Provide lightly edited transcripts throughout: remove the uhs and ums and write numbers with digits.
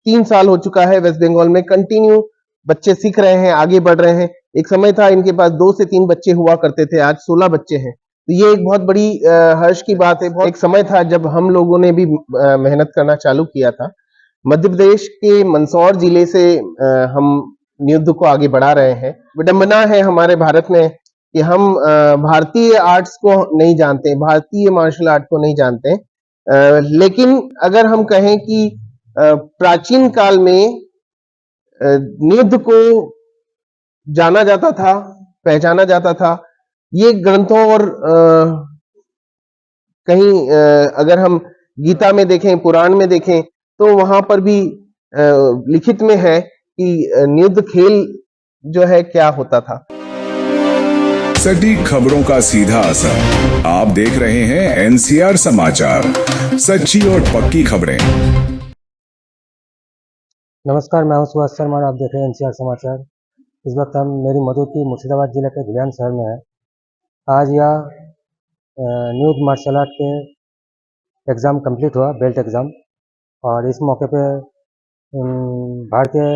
3 साल हो चुका है वेस्ट बंगाल में कंटिन्यू बच्चे सीख रहे हैं, आगे बढ़ रहे हैं। एक समय था इनके पास 2 से 3 बच्चे हुआ करते थे, आज 16 बच्चे हैं। तो ये एक बहुत बड़ी हर्ष की बात है। एक समय था जब हम लोगों ने भी मेहनत करना चालू किया था। मध्य प्रदेश के मंदसौर जिले से हम युद्ध को आगे बढ़ा रहे हैं। विडंबना है हमारे भारत में कि हम भारतीय आर्ट्स को नहीं जानते, भारतीय मार्शल आर्ट को नहीं जानते। लेकिन अगर हम कहें कि प्राचीन काल में युद्ध को जाना जाता था, पहचाना जाता था। ये ग्रंथों और कहीं अगर हम गीता में देखें, पुराण में देखें, तो वहां पर भी लिखित में है कि युद्ध खेल जो है क्या होता था। सटीक खबरों का सीधा असर। आप देख रहे हैं एनसीआर समाचार, सच्ची और पक्की खबरें। नमस्कार, मैं हूं सुभाष शर्मा और आप देख रहे हैं एनसीआर समाचार। इस वक्त हम मेरी मौजूदगी मुर्शिदाबाद जिले के धुलियान शहर में है। आज यह न्यूज मार्शल आर्ट के एग्ज़ाम कंप्लीट हुआ, बेल्ट एग्ज़ाम, और इस मौके पे भारतीय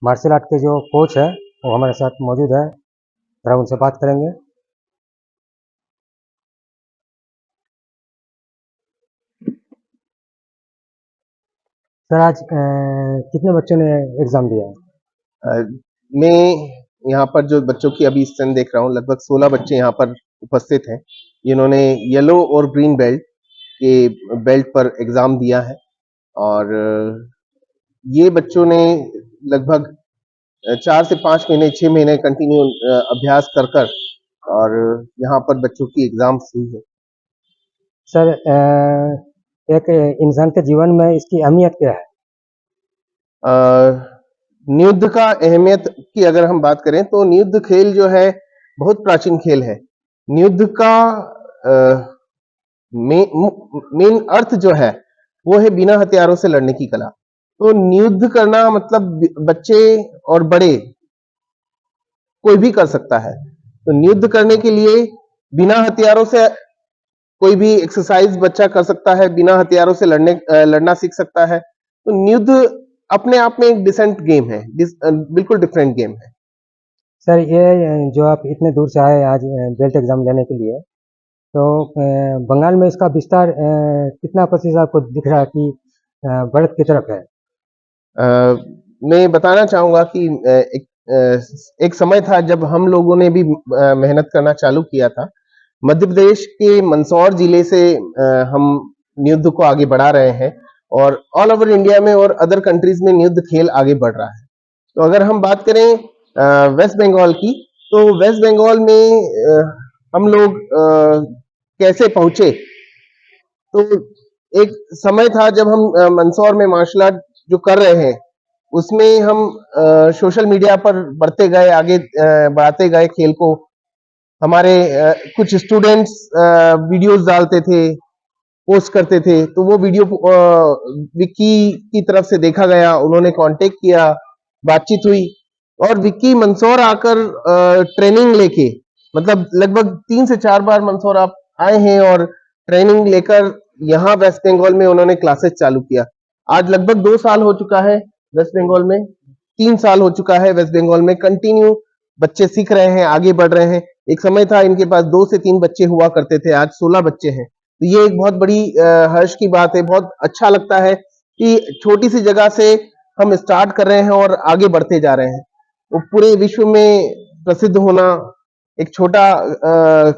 मार्शल आर्ट के जो कोच है वो हमारे साथ मौजूद है। जरा उनसे बात करेंगे। सर, आज कितने बच्चों ने एग्ज़ाम दिया है? मैं यहाँ पर जो बच्चों की अभी स्ट्रेंथ देख रहा हूँ, लगभग 16 बच्चे यहाँ पर उपस्थित हैं जिन्होंने येलो और ग्रीन बेल्ट के बेल्ट पर एग्जाम दिया है। और ये बच्चों ने लगभग 4 से 5 महीने, 6 महीने कंटिन्यू अभ्यास कर और यहाँ पर बच्चों की एग्जाम्स हुई है। सर, एक इंसान के जीवन में इसकी अहमियत क्या है? युद्ध का अहमियत की अगर हम बात करें तो युद्ध खेल जो है बहुत प्राचीन खेल है। युद्ध का मेन अर्थ जो है वो है बिना हथियारों से लड़ने की कला। तो युद्ध करना मतलब बच्चे और बड़े कोई भी कर सकता है। तो युद्ध करने के लिए बिना हथियारों से कोई भी एक्सरसाइज बच्चा कर सकता है, बिना हथियारों से लड़ना सीख सकता है। तो युद्ध अपने आप में एक डिसेंट गेम है, बिल्कुल डिफरेंट गेम है। सर, ये जो आप इतने दूर से आए आज बेल्ट एग्जाम लेने के लिए, तो बंगाल में इसका विस्तार कितना प्रतिशत आपको दिख रहा है कि बढ़त की तरफ है? मैं बताना चाहूंगा कि एक समय था जब हम लोगों ने भी मेहनत करना चालू किया था। मध्य प्रदेश के मंदसौर जिले से हम युद्ध को आगे बढ़ा रहे हैं और ऑल ओवर इंडिया में और अदर कंट्रीज में युद्ध खेल आगे बढ़ रहा है। तो अगर हम बात करें वेस्ट बंगाल की, तो वेस्ट बंगाल में हम लोग कैसे पहुंचे, तो एक समय था जब हम मंदसौर में मार्शल आर्ट जो कर रहे हैं उसमें हम सोशल मीडिया पर बढ़ते गए, आगे बढ़ाते गए खेल को। हमारे कुछ स्टूडेंट्स वीडियोस डालते थे, पोस्ट करते थे, तो वो वीडियो विक्की की तरफ से देखा गया, उन्होंने कांटेक्ट किया, बातचीत हुई और विक्की मंदसौर आकर ट्रेनिंग लेके, मतलब लगभग 3 से 4 बार मंदसौर आप आए हैं और ट्रेनिंग लेकर यहाँ वेस्ट बंगाल में उन्होंने क्लासेस चालू किया। आज लगभग 2 साल हो चुका है वेस्ट बंगाल में, 3 साल हो चुका है वेस्ट बंगाल में कंटिन्यू बच्चे सीख रहे हैं, आगे बढ़ रहे हैं। एक समय था इनके पास 2 से 3 बच्चे हुआ करते थे, आज 16 बच्चे हैं। तो ये एक बहुत बड़ी हर्ष की बात है। बहुत अच्छा लगता है कि छोटी सी जगह से हम स्टार्ट कर रहे हैं और आगे बढ़ते जा रहे हैं। वो पूरे विश्व में प्रसिद्ध होना, एक छोटा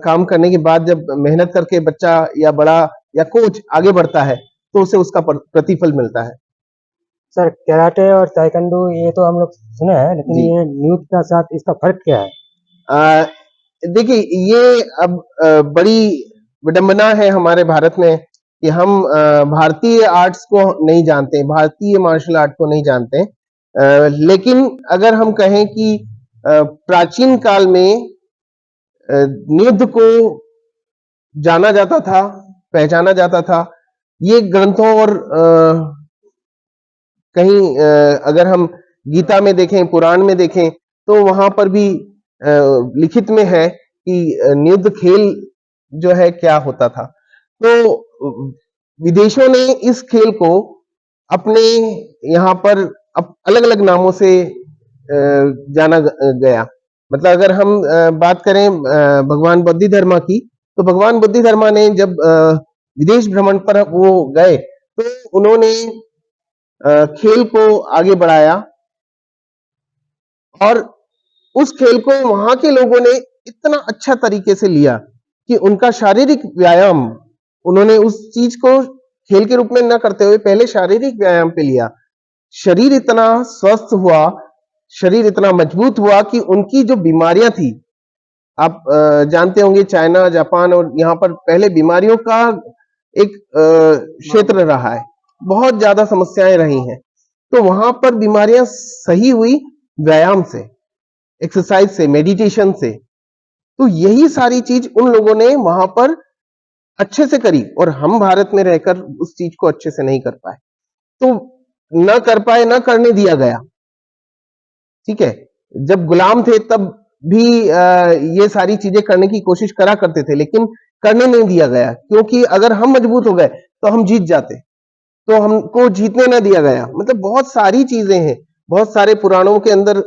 काम करने के बाद जब मेहनत करके बच्चा या बड़ा या कोच आगे बढ़ता है तो उसे उसका प्रतिफल मिलता है। सर, कराटे और ताइक्वांडो ये तो हम लोग सुने हैं, लेकिन ये युद्ध का साथ इसका फर्क क्या है? देखिए, ये अब बड़ी विडंबना है हमारे भारत में कि हम भारतीय आर्ट्स को नहीं जानते, भारतीय मार्शल आर्ट को नहीं जानते। लेकिन अगर हम कहें कि प्राचीन काल में युद्ध को जाना जाता था, पहचाना जाता था। ये ग्रंथों और कहीं अगर हम गीता में देखें, पुराण में देखें, तो वहां पर भी लिखित में है कि युद्ध खेल जो है क्या होता था। तो विदेशों ने इस खेल को अपने यहाँ पर अलग अलग नामों से जाना गया। मतलब अगर हम बात करें भगवान बुद्धिधर्मा की, तो भगवान बुद्धिधर्मा ने जब विदेश भ्रमण पर वो गए तो उन्होंने खेल को आगे बढ़ाया और उस खेल को वहां के लोगों ने इतना अच्छा तरीके से लिया कि उनका शारीरिक व्यायाम उन्होंने उस चीज को खेल के रूप में न करते हुए पहले शारीरिक व्यायाम पे लिया। शरीर इतना स्वस्थ हुआ, शरीर इतना मजबूत हुआ कि उनकी जो बीमारियां थी, आप जानते होंगे चाइना, जापान और यहाँ पर पहले बीमारियों का एक क्षेत्र रहा है, बहुत ज्यादा समस्याएं रही हैं। तो वहां पर बीमारियां सही हुई व्यायाम से, एक्सरसाइज से, मेडिटेशन से। तो यही सारी चीज उन लोगों ने वहां पर अच्छे से करी और हम भारत में रहकर उस चीज को अच्छे से नहीं कर पाए। तो न कर पाए, न करने दिया गया। ठीक है, जब गुलाम थे तब भी ये सारी चीजें करने की कोशिश करा करते थे, लेकिन करने नहीं दिया गया, क्योंकि अगर हम मजबूत हो गए तो हम जीत जाते, तो हमको जीतने ना दिया गया। मतलब बहुत सारी चीजें हैं, बहुत सारे पुराणों के अंदर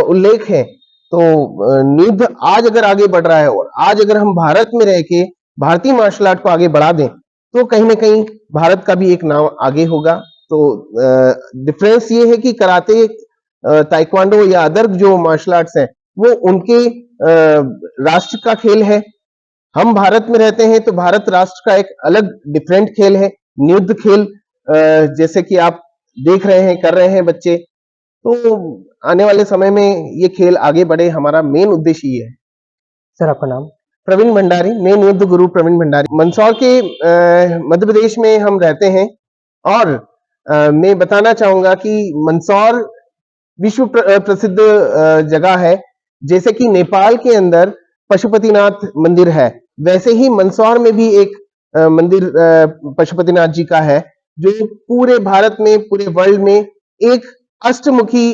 उल्लेख है। तो युद्ध आज अगर आगे बढ़ रहा है और आज अगर हम भारत में रह के भारतीय मार्शल आर्ट को आगे बढ़ा दें तो कहीं ना कहीं भारत का भी एक नाम आगे होगा। तो डिफरेंस ये है कि कराटे, ताइक्वांडो या अदर जो मार्शल आर्ट्स हैं वो उनके राष्ट्र का खेल है। हम भारत में रहते हैं तो भारत राष्ट्र का एक अलग डिफरेंट खेल है, युद्ध खेल, जैसे कि आप देख रहे हैं, कर रहे हैं बच्चे। तो आने वाले समय में ये खेल आगे बढ़े, हमारा मेन उद्देश्य ये है। सर आपका नाम? प्रवीण भंडारी, मेन युद्ध गुरु प्रवीण भंडारी। मंदसौर के मध्य प्रदेश में हम रहते हैं और मैं बताना चाहूंगा कि मंदसौर विश्व प्रसिद्ध जगह है। जैसे कि नेपाल के अंदर पशुपतिनाथ मंदिर है, वैसे ही मंदसौर में भी एक मंदिर पशुपतिनाथ जी का है, जो पूरे भारत में, पूरे वर्ल्ड में एक अष्टमुखी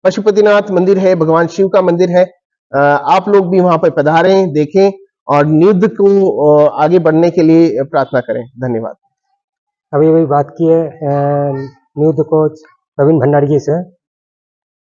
पशुपतिनाथ मंदिर है, भगवान शिव का मंदिर है। आप लोग भी वहां पर पधारें, देखें और युद्ध को आगे बढ़ने के लिए प्रार्थना करें। धन्यवाद। अभी अभी बात की है न्यूज कोच प्रवीण भंडारी जी से।